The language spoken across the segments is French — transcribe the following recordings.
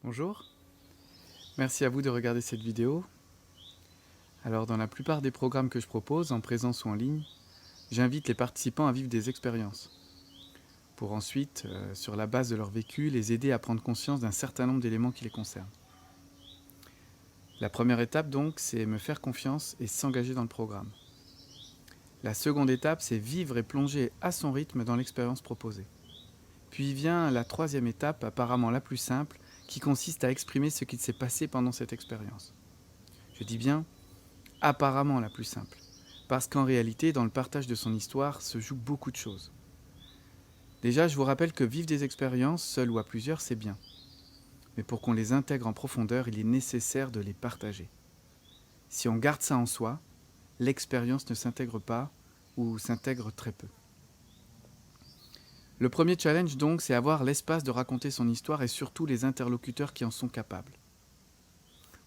Bonjour, merci à vous de regarder cette vidéo. Alors dans la plupart des programmes que je propose, en présence ou en ligne, j'invite les participants à vivre des expériences pour ensuite, sur la base de leur vécu, les aider à prendre conscience d'un certain nombre d'éléments qui les concernent. La première étape donc, c'est me faire confiance et s'engager dans le programme. La seconde étape, c'est vivre et plonger à son rythme dans l'expérience proposée. Puis vient la troisième étape, apparemment la plus simple, qui consiste à exprimer ce qu'il s'est passé pendant cette expérience. Je dis bien apparemment la plus simple, parce qu'en réalité, dans le partage de son histoire, se jouent beaucoup de choses. Déjà, je vous rappelle que vivre des expériences, seul ou à plusieurs, c'est bien. Mais pour qu'on les intègre en profondeur, il est nécessaire de les partager. Si on garde ça en soi, l'expérience ne s'intègre pas ou s'intègre très peu. Le premier challenge donc, c'est avoir l'espace de raconter son histoire et surtout les interlocuteurs qui en sont capables.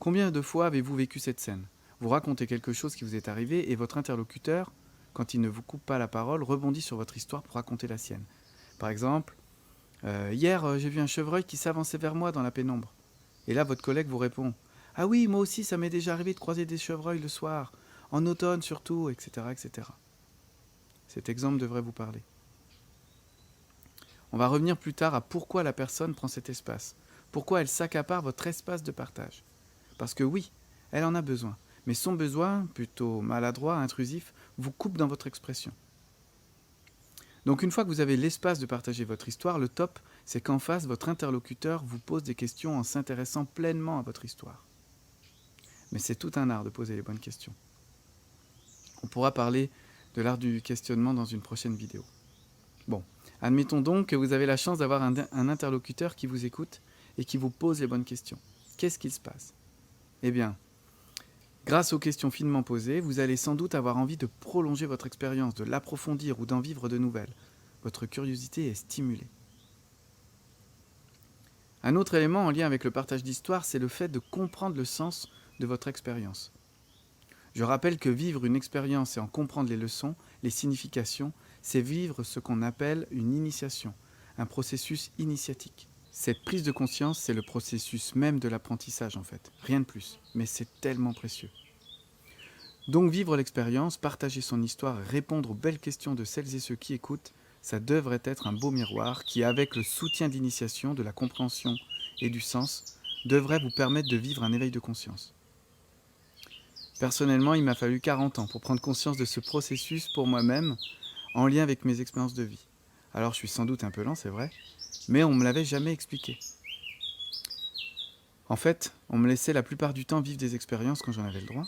Combien de fois avez-vous vécu cette scène ? Vous racontez quelque chose qui vous est arrivé et votre interlocuteur, quand il ne vous coupe pas la parole, rebondit sur votre histoire pour raconter la sienne. Par exemple, hier j'ai vu un chevreuil qui s'avançait vers moi dans la pénombre. Et là votre collègue vous répond « Ah oui, moi aussi ça m'est déjà arrivé de croiser des chevreuils le soir, en automne surtout, etc. etc. » Cet exemple devrait vous parler. On va revenir plus tard à pourquoi la personne prend cet espace, pourquoi elle s'accapare votre espace de partage. Parce que oui, elle en a besoin, mais son besoin, plutôt maladroit, intrusif, vous coupe dans votre expression. Donc une fois que vous avez l'espace de partager votre histoire, le top, c'est qu'en face, votre interlocuteur vous pose des questions en s'intéressant pleinement à votre histoire. Mais c'est tout un art de poser les bonnes questions. On pourra parler de l'art du questionnement dans une prochaine vidéo. Bon, admettons donc que vous avez la chance d'avoir un interlocuteur qui vous écoute et qui vous pose les bonnes questions. Qu'est-ce qu'il se passe ? Eh bien, grâce aux questions finement posées, vous allez sans doute avoir envie de prolonger votre expérience, de l'approfondir ou d'en vivre de nouvelles. Votre curiosité est stimulée. Un autre élément en lien avec le partage d'histoire, c'est le fait de comprendre le sens de votre expérience. Je rappelle que vivre une expérience et en comprendre les leçons, les significations, c'est vivre ce qu'on appelle une initiation, un processus initiatique. Cette prise de conscience, c'est le processus même de l'apprentissage en fait, rien de plus, mais c'est tellement précieux. Donc vivre l'expérience, partager son histoire et répondre aux belles questions de celles et ceux qui écoutent, ça devrait être un beau miroir qui, avec le soutien de l'initiation, de la compréhension et du sens, devrait vous permettre de vivre un éveil de conscience. Personnellement, il m'a fallu 40 ans pour prendre conscience de ce processus pour moi-même, en lien avec mes expériences de vie. Alors je suis sans doute un peu lent, c'est vrai, mais on ne me l'avait jamais expliqué. En fait, on me laissait la plupart du temps vivre des expériences quand j'en avais le droit.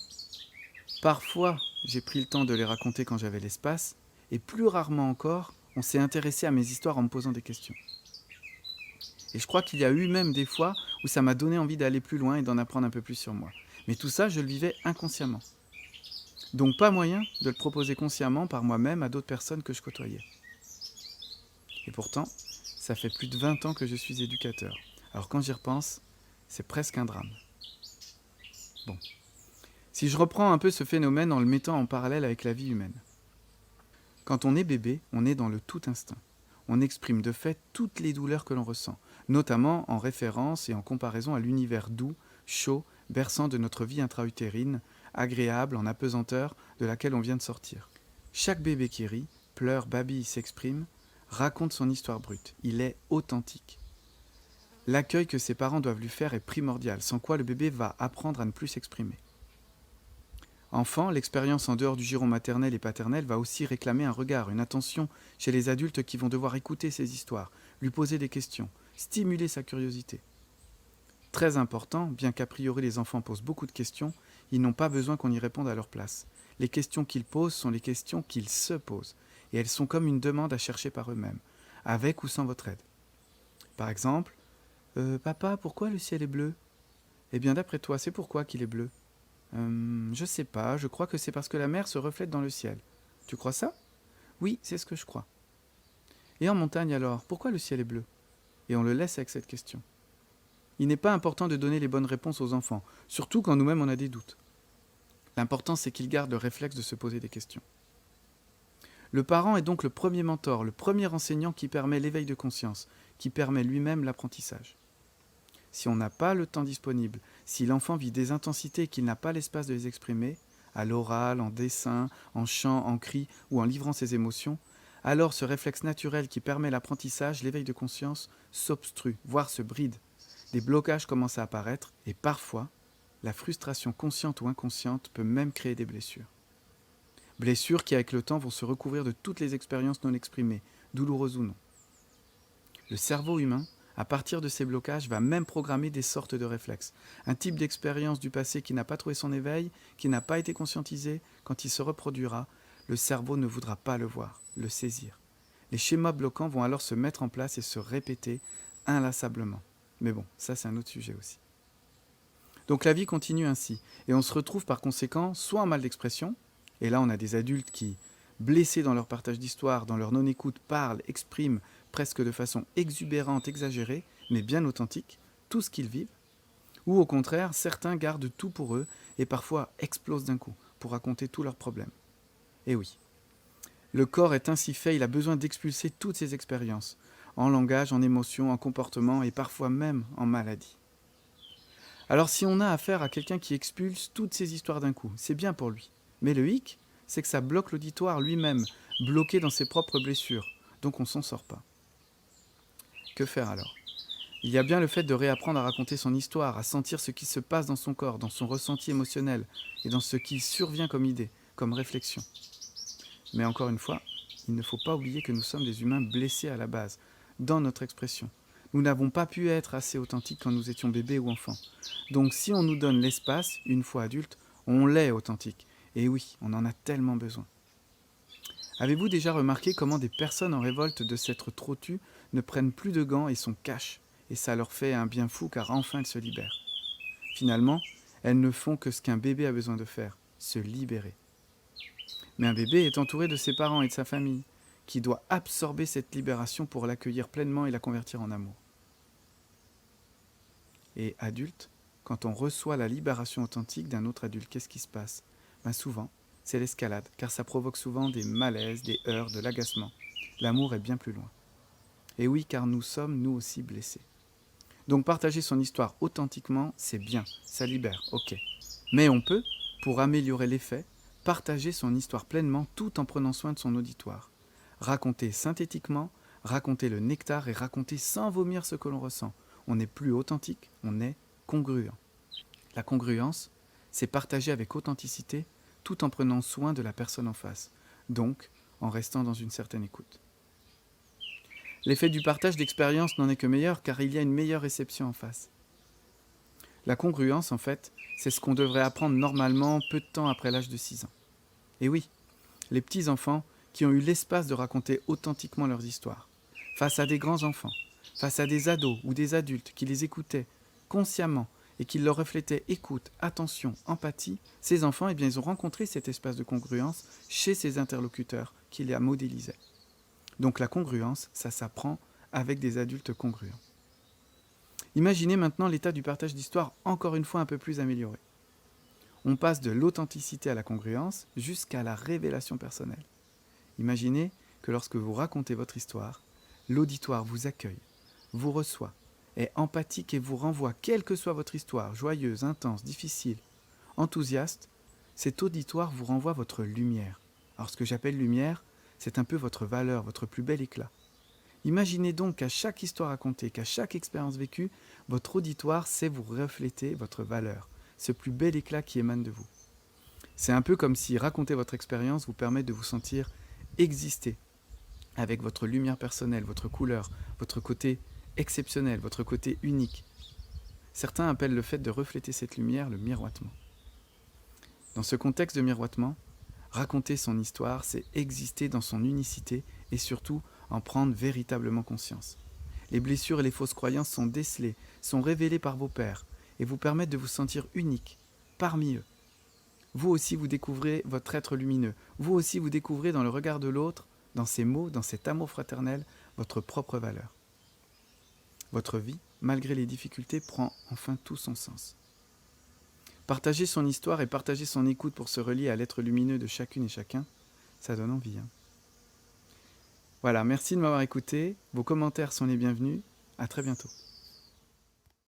Parfois, j'ai pris le temps de les raconter quand j'avais l'espace, et plus rarement encore, on s'est intéressé à mes histoires en me posant des questions. Et je crois qu'il y a eu même des fois où ça m'a donné envie d'aller plus loin et d'en apprendre un peu plus sur moi. Mais tout ça, je le vivais inconsciemment. Donc pas moyen de le proposer consciemment par moi-même à d'autres personnes que je côtoyais. Et pourtant, ça fait plus de 20 ans que je suis éducateur. Alors quand j'y repense, c'est presque un drame. Bon. Si je reprends un peu ce phénomène en le mettant en parallèle avec la vie humaine. Quand on est bébé, on est dans le tout instinct. On exprime de fait toutes les douleurs que l'on ressent, notamment en référence et en comparaison à l'univers doux, chaud, berçant de notre vie intra-utérine, agréable, en apesanteur, de laquelle on vient de sortir. Chaque bébé qui rit, pleure, babille, s'exprime, raconte son histoire brute. Il est authentique. L'accueil que ses parents doivent lui faire est primordial, sans quoi le bébé va apprendre à ne plus s'exprimer. Enfant, l'expérience en dehors du giron maternel et paternel va aussi réclamer un regard, une attention chez les adultes qui vont devoir écouter ses histoires, lui poser des questions, stimuler sa curiosité. Très important, bien qu'a priori les enfants posent beaucoup de questions, ils n'ont pas besoin qu'on y réponde à leur place. Les questions qu'ils posent sont les questions qu'ils se posent, et elles sont comme une demande à chercher par eux-mêmes, avec ou sans votre aide. Par exemple, Papa, pourquoi le ciel est bleu ? Eh bien d'après toi, c'est pourquoi qu'il est bleu ? Je sais pas, je crois que c'est parce que la mer se reflète dans le ciel. Tu crois ça ? Oui, c'est ce que je crois. Et en montagne alors, pourquoi le ciel est bleu ? Et on le laisse avec cette question. Il n'est pas important de donner les bonnes réponses aux enfants, surtout quand nous-mêmes on a des doutes. L'important c'est qu'ils gardent le réflexe de se poser des questions. Le parent est donc le premier mentor, le premier enseignant qui permet l'éveil de conscience, qui permet lui-même l'apprentissage. si on n'a pas le temps disponible, si l'enfant vit des intensités et qu'il n'a pas l'espace de les exprimer, à l'oral, en dessin, en chant, en cri ou en livrant ses émotions, alors ce réflexe naturel qui permet l'apprentissage, l'éveil de conscience, s'obstrue, voire se bride. Des blocages commencent à apparaître et parfois, la frustration consciente ou inconsciente peut même créer des blessures. Blessures qui, avec le temps, vont se recouvrir de toutes les expériences non exprimées, douloureuses ou non. Le cerveau humain, à partir de ces blocages, va même programmer des sortes de réflexes. Un type d'expérience du passé qui n'a pas trouvé son éveil, qui n'a pas été conscientisé, quand il se reproduira, le cerveau ne voudra pas le voir, le saisir. Les schémas bloquants vont alors se mettre en place et se répéter inlassablement. Mais bon, ça c'est un autre sujet aussi. Donc la vie continue ainsi, et on se retrouve par conséquent soit en mal d'expression, et là on a des adultes qui, blessés dans leur partage d'histoire, dans leur non-écoute, parlent, expriment presque de façon exubérante, exagérée, mais bien authentique, tout ce qu'ils vivent, ou au contraire, certains gardent tout pour eux et parfois explosent d'un coup pour raconter tous leurs problèmes. Et oui, le corps est ainsi fait, il a besoin d'expulser toutes ses expériences, en langage, en émotion, en comportement et parfois même en maladie. Alors si on a affaire à quelqu'un qui expulse toutes ses histoires d'un coup, c'est bien pour lui. Mais le hic, c'est que ça bloque l'auditoire lui-même, bloqué dans ses propres blessures, donc on s'en sort pas. Que faire alors ? Il y a bien le fait de réapprendre à raconter son histoire, à sentir ce qui se passe dans son corps, dans son ressenti émotionnel, et dans ce qui survient comme idée, comme réflexion. Mais encore une fois, il ne faut pas oublier que nous sommes des humains blessés à la base, dans notre expression. Nous n'avons pas pu être assez authentiques quand nous étions bébés ou enfants. Donc si on nous donne l'espace, une fois adulte, on l'est authentique. Et oui, on en a tellement besoin. Avez-vous déjà remarqué comment des personnes en révolte de s'être trop tues ne prennent plus de gants et s'en cachent ? Et ça leur fait un bien fou car enfin elles se libèrent. Finalement, elles ne font que ce qu'un bébé a besoin de faire, se libérer. Mais un bébé est entouré de ses parents et de sa famille, qui doit absorber cette libération pour l'accueillir pleinement et la convertir en amour. Et adulte, quand on reçoit la libération authentique d'un autre adulte, qu'est-ce qui se passe ? Souvent, c'est l'escalade, car ça provoque souvent des malaises, des heurts, de l'agacement. L'amour est bien plus loin. Et oui, car nous sommes nous aussi blessés. Donc partager son histoire authentiquement, c'est bien, ça libère, ok. Mais on peut, pour améliorer l'effet, partager son histoire pleinement tout en prenant soin de son auditoire. Raconter synthétiquement, raconter le nectar et raconter sans vomir ce que l'on ressent. On n'est plus authentique, on est congruent. La congruence, c'est partager avec authenticité tout en prenant soin de la personne en face, donc en restant dans une certaine écoute. L'effet du partage d'expérience n'en est que meilleur car il y a une meilleure réception en face. La congruence, en fait, c'est ce qu'on devrait apprendre normalement peu de temps après l'âge de 6 ans. Et oui, les petits-enfants qui ont eu l'espace de raconter authentiquement leurs histoires, face à des grands-enfants, face à des ados ou des adultes qui les écoutaient consciemment et qui leur reflétaient écoute, attention, empathie, ces enfants, ils ont rencontré cet espace de congruence chez ces interlocuteurs qui les modélisaient. Donc la congruence, ça s'apprend avec des adultes congruents. Imaginez maintenant l'état du partage d'histoire encore une fois un peu plus amélioré. On passe de l'authenticité à la congruence jusqu'à la révélation personnelle. Imaginez que lorsque vous racontez votre histoire, l'auditoire vous accueille, vous reçoit, est empathique et vous renvoie, quelle que soit votre histoire, joyeuse, intense, difficile, enthousiaste, cet auditoire vous renvoie votre lumière. Alors ce que j'appelle lumière, c'est un peu votre valeur, votre plus bel éclat. Imaginez donc qu'à chaque histoire racontée, qu'à chaque expérience vécue, votre auditoire sait vous refléter votre valeur, ce plus bel éclat qui émane de vous. C'est un peu comme si raconter votre expérience vous permet de vous sentir exister, avec votre lumière personnelle, votre couleur, votre côté exceptionnel, votre côté unique. Certains appellent le fait de refléter cette lumière le miroitement. Dans ce contexte de miroitement, raconter son histoire, c'est exister dans son unicité et surtout en prendre véritablement conscience. Les blessures et les fausses croyances sont décelées, sont révélées par vos pairs et vous permettent de vous sentir unique parmi eux. Vous aussi vous découvrez votre être lumineux. Vous aussi vous découvrez dans le regard de l'autre, dans ses mots, dans cet amour fraternel, votre propre valeur. Votre vie, malgré les difficultés, prend enfin tout son sens. Partager son histoire et partager son écoute pour se relier à l'être lumineux de chacune et chacun, ça donne envie. Voilà, merci de m'avoir écouté. Vos commentaires sont les bienvenus. À très bientôt.